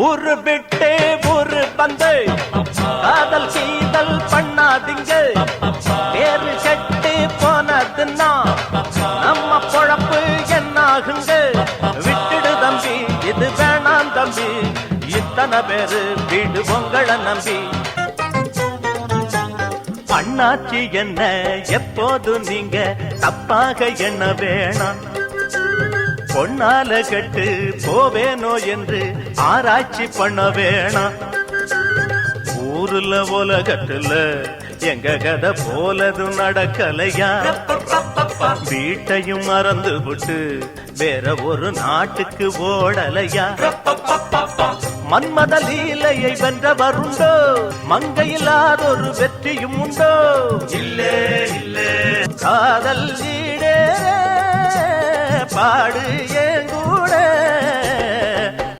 ஊரு விட்டு ஊரு வந்து காதல் கீதல் பண்ணாதீங்க. பேரு கெட்டு போனதுன்னா நம்ம பொழப்பு என்னாகுங்க. விட்டுடு தம்பி, இது வேணாம் தம்பி, இத்தனை பேரு வீடு உங்களை நம்பி. அண்ணாச்சி என்ன எப்போது நீங்க தப்பாக என்ன வேணாம். பொன்னால கட்டு போவேனோ என்று ஆராய்ச்சி பண்ண வேணாம். ஊருல உலகத்துல எங்க கதை போலது நடக்கலையா. வீட்டையும் மறந்து விட்டு வேற ஒரு நாட்டுக்கு ஓடலையா. மன்மத லீலையை வென்றவருண்டோ, மங்கையில்லாதொரு வெற்றியும் உண்டோ. இல்லே இல்லே காதல் ஈடே பாடு ஏ